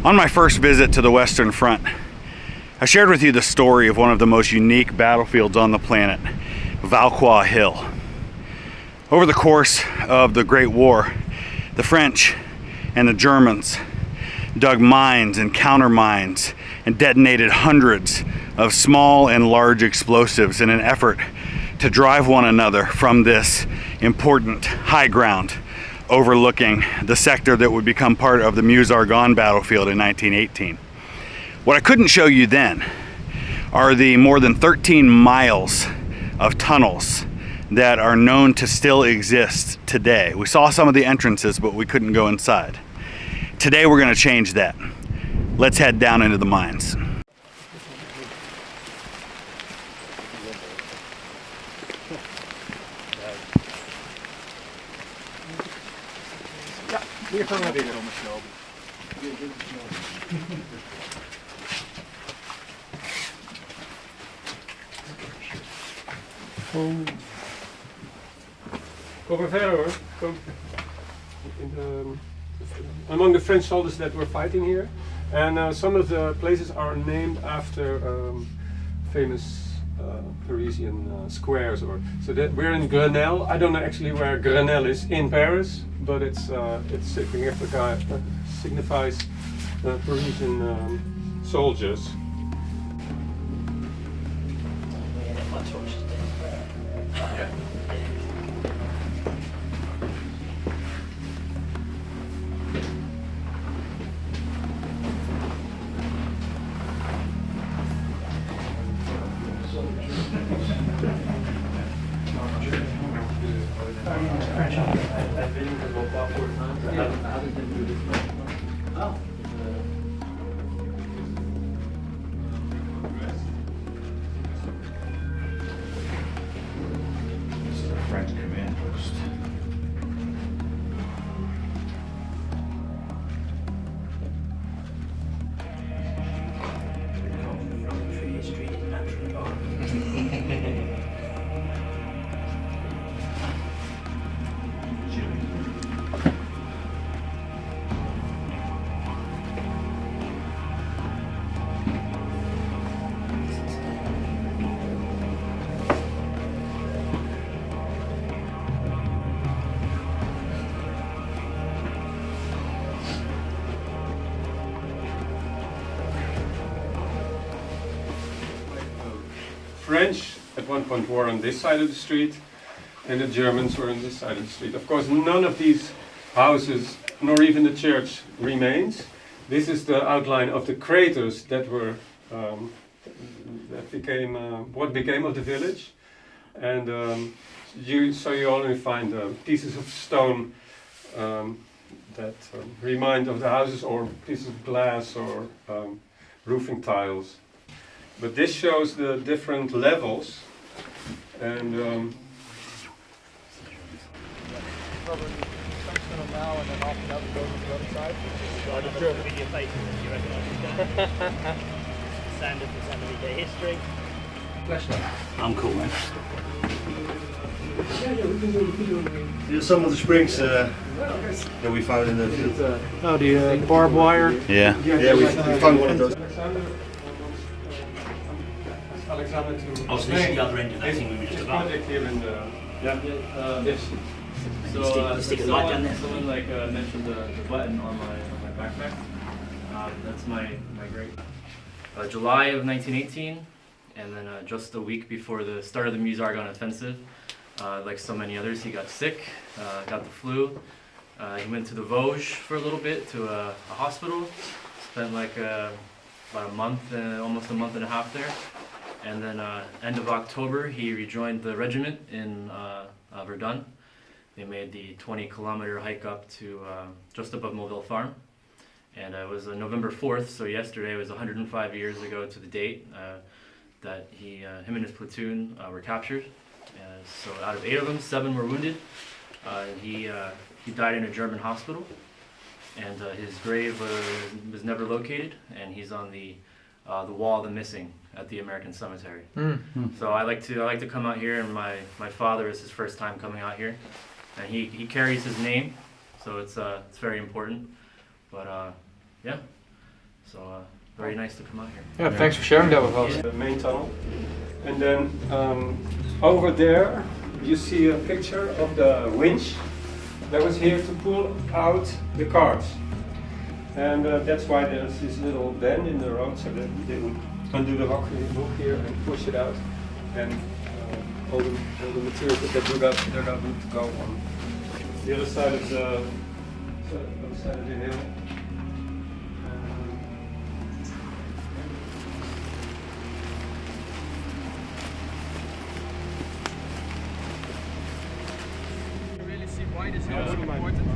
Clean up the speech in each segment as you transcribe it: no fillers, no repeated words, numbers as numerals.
On my first visit to the Western Front, I shared with you the story of one of the most unique battlefields on the planet, Vauquois Hill. Over the course of the Great War, the French and the Germans dug mines and countermines and detonated hundreds of small and large explosives in an effort to drive one another from this important high ground overlooking the sector that would become part of the Meuse-Argonne battlefield in 1918. What I couldn't show you then are the more than 13 miles of tunnels that are known to still exist today. We saw some of the entrances, but we couldn't go inside. Today we're going to change that. Let's head down into the mines. Kom maar verder hoor. Kom. Among the French soldiers that were fighting here, and some of the places are named after famous Parisian squares. Or so that we're in Grenelle. I don't know actually where Grenelle is in Paris, but it signifies Parisian soldiers. French command post. French at one point were on this side of the street, and the Germans were on this side of the street. Of course, none of these houses, nor even the church, remains. This is the outline of the craters that were what became of the village, and you only find pieces of stone that remind of the houses, or pieces of glass, or roofing tiles. But this shows the different levels, and I'm cool, man. These are some of the springs that we found in the field. oh, the barbed wire. Yeah. Yeah, we found one of those. Alexander to Oh, so this is the other end of that thing we were just about. project here in the Yes. So stick a light down there. someone mentioned the button on my backpack. That's my great. July of 1918, and then just a week before the start of the Meuse-Argonne offensive, like so many others, he got sick, got the flu. He went to the Vosges for a little bit to a hospital. Spent about a month, almost a month and a half there. And then end of October, he rejoined the regiment in Verdun. They made the 20-kilometer hike up to just above Mauville Farm. And it was November 4th, so yesterday was 105 years ago to the date that him and his platoon were captured. So out of 8 of them, 7 were wounded. He died in a German hospital, and his grave was never located, and he's on the wall of the missing at the American Cemetery. So I like to come out here, and my father is his first time coming out here, and he carries his name, so it's very important. But yeah, So very nice to come out here. Yeah, thanks for sharing that with us. The main tunnel. And then over there you see a picture of the winch that was here to pull out the cars. And that's why there's this little bend in the road so that they would undo the hook here and push it out. And all the materials that they're going to go on the other side of the hill. Why this hill is important?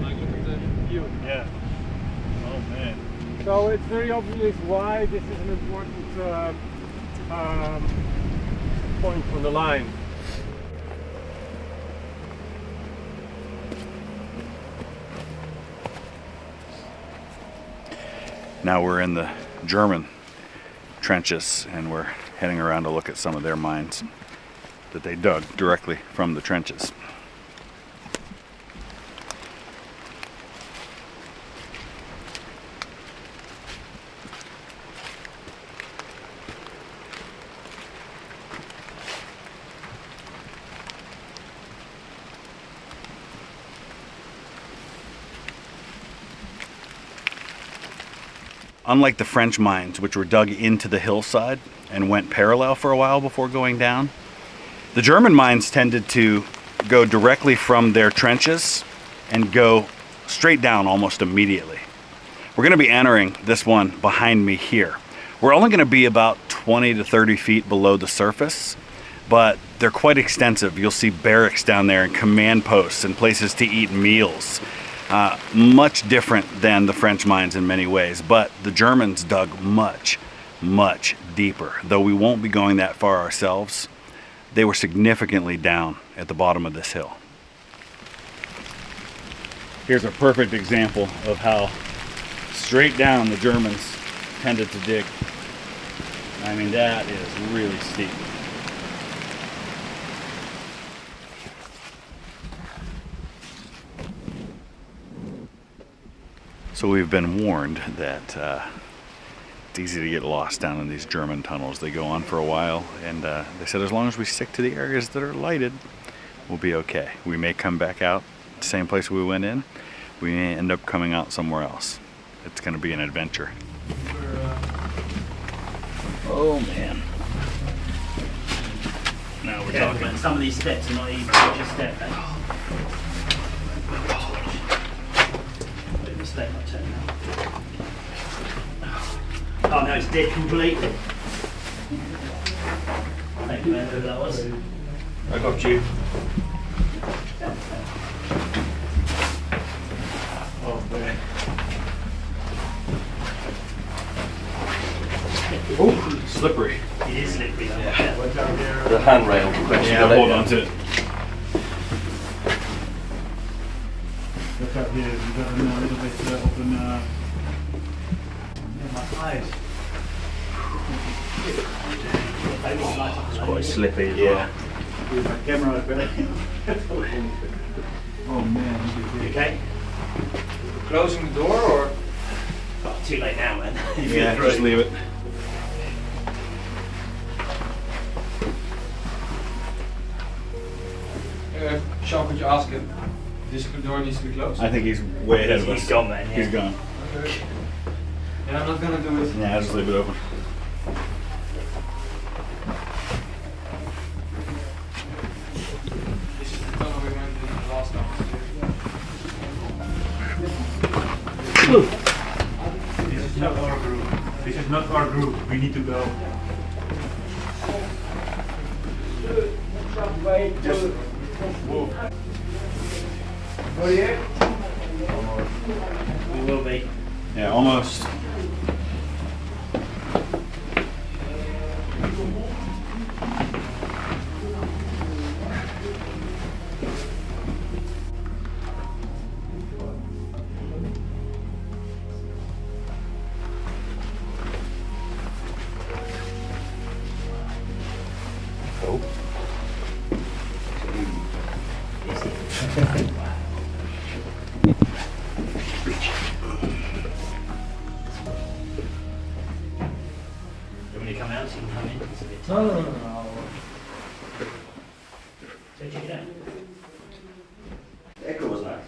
Like look at the view. Yeah. Oh man. So it's very obvious why this is an important point on the line. Now we're in the German trenches and we're heading around to look at some of their mines that they dug directly from the trenches. Unlike the French mines, which were dug into the hillside and went parallel for a while before going down, the German mines tended to go directly from their trenches and go straight down almost immediately. We're going to be entering this one behind me here. We're only going to be about 20 to 30 feet below the surface, but they're quite extensive. You'll see barracks down there and command posts and places to eat meals. Much different than the French mines in many ways, but the Germans dug much, much deeper. Though we won't be going that far ourselves, they were significantly down at the bottom of this hill. Here's a perfect example of how straight down the Germans tended to dig. I mean, that is really steep. So we've been warned that it's easy to get lost down in these German tunnels. They go on for a while, and they said as long as we stick to the areas that are lighted, we'll be okay. We may come back out the same place we went in. We may end up coming out somewhere else. It's going to be an adventure. Oh man. Now we're talking. But some of these steps are not even just step back. Bit of a mistake I turned now. Oh no, it's dead completely. Thank you, man, whoever that was. I got you. Oh man. Oh, slippery. It is slippery though. Yeah. The handrail. Yeah, hold on to it. Look up here, you've got a little bit open. My eyes. It's quite slippy as Yeah. With my camera up there. Oh man, You okay? Closing the door or? Oh, too late now, man. Yeah, just leave it. Sean, could you ask him? This door needs to be closed? I think he's way ahead of us. He's gone, man. Yeah. He's gone. Okay. Yeah, I'm not gonna do it. Yeah, just leave it open. This is the tunnel we went in the last time. this is not our group. This is not our group. We need to go. We will be. Yeah, almost. out so you can come in. It's a bit No, tight. no, no, no. So check it out. The echo was nice.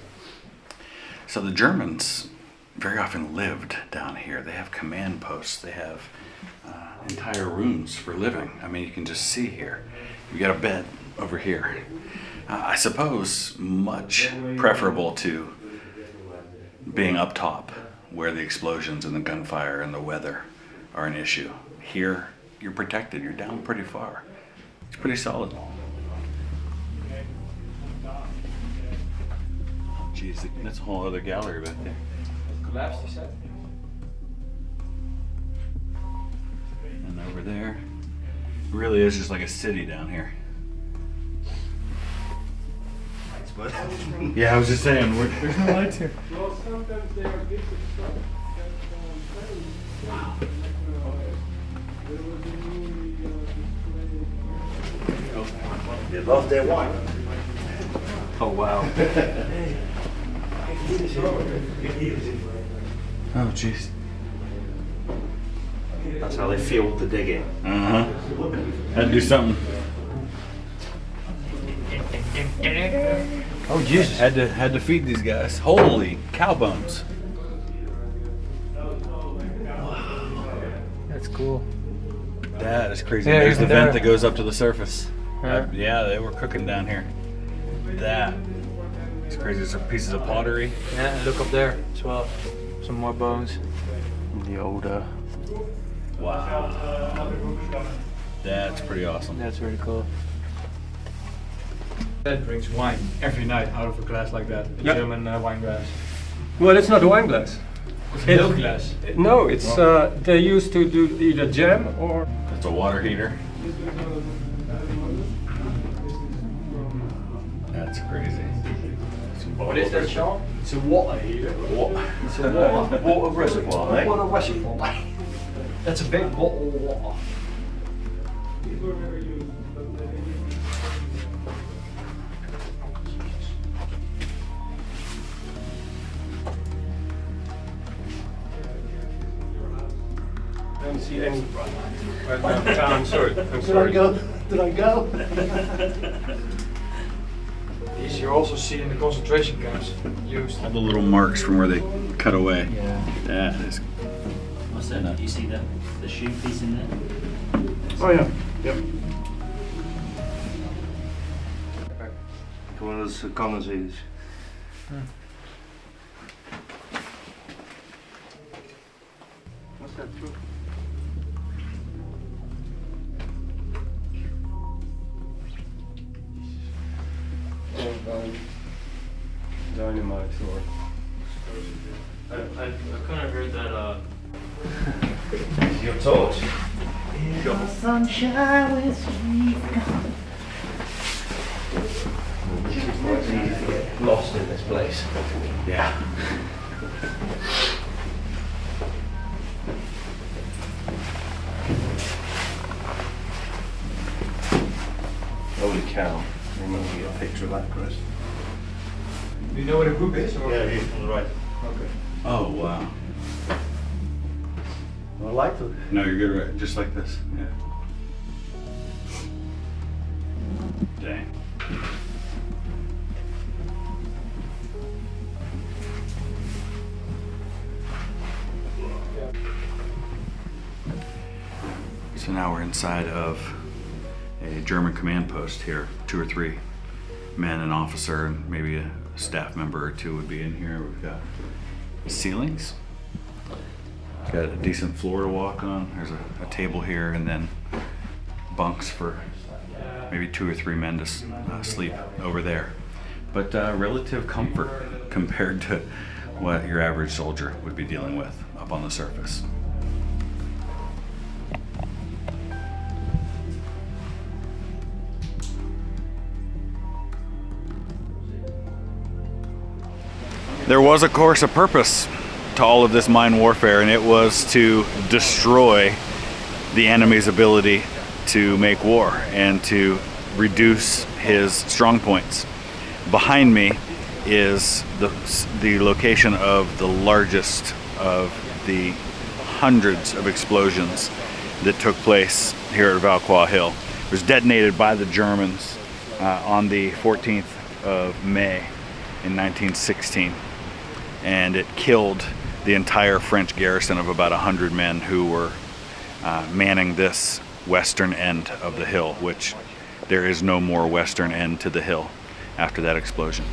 So the Germans very often lived down here. They have command posts. They have entire rooms for living. I mean, you can just see here. You got a bed over here. I suppose much preferable to being up top, where the explosions and the gunfire and the weather are an issue. Here, you're protected. You're down pretty far. It's pretty solid. Jeez, that's a whole other gallery back there. Collapsed, you said? And over there, it really is just like a city down here. Thanks, bud. Yeah, I was just saying, there's no lights here. Well, sometimes they are gifted stuff. They love their wine. Oh, wow. Oh, jeez. That's how they fueled the digging. Uh-huh. Had to do something. Oh, Jesus. Had to feed these guys. Holy cow bones. That's cool. That is crazy. Yeah, There's the even vent there. that goes up to the surface. Yeah. Yeah, they were cooking down here. That is crazy. There's some pieces of pottery. Yeah, and look up there as well. Some more bones. The old, wow. That's pretty awesome. That's really cool. Dad drinks wine every night out of a glass like that. A Yeah. German wine glass. Well, it's not a wine glass. It's a milk glass. No, it's they used to do either jam or That's a water heater. That's crazy. What is that, Sean? It's a water heater. It's a water reservoir, eh? Water reservoir. That's a big bottle of water. I don't see any. I'm sorry. I'm Did I sorry. go? Did I go? These you're also seeing the concentration camps used. All the little marks from where they cut away. Yeah. That is. What's that? Do you see the shoe piece in there? Oh yeah. Yep. One of those condensators. What's that through? Dynamite or. I kind of heard that. Your torch. Sunshine with sweet. It's easy to get lost in this place. Yeah. Holy cow. Remember to get a picture of that, Chris. Do you know where the group is? Or? Yeah, here on the right. Okay. Oh, wow. I like to. No, you're good, right? Just like this. Yeah. Dang. So now we're inside of a German command post here. 2 or 3 men, an officer, and maybe a staff member or 2 would be in here. We've got ceilings. Got a decent floor to walk on. There's a table here, and then bunks for maybe 2 or 3 men to sleep over there. But relative comfort compared to what your average soldier would be dealing with up on the surface. There was, of course, a purpose to all of this mine warfare, and it was to destroy the enemy's ability to make war and to reduce his strong points. Behind me is the location of the largest of the hundreds of explosions that took place here at Vauquois Hill. It was detonated by the Germans on the 14th of May in 1916, and it killed the entire French garrison of about 100 men who were manning this western end of the hill, which there is no more western end to the hill after that explosion.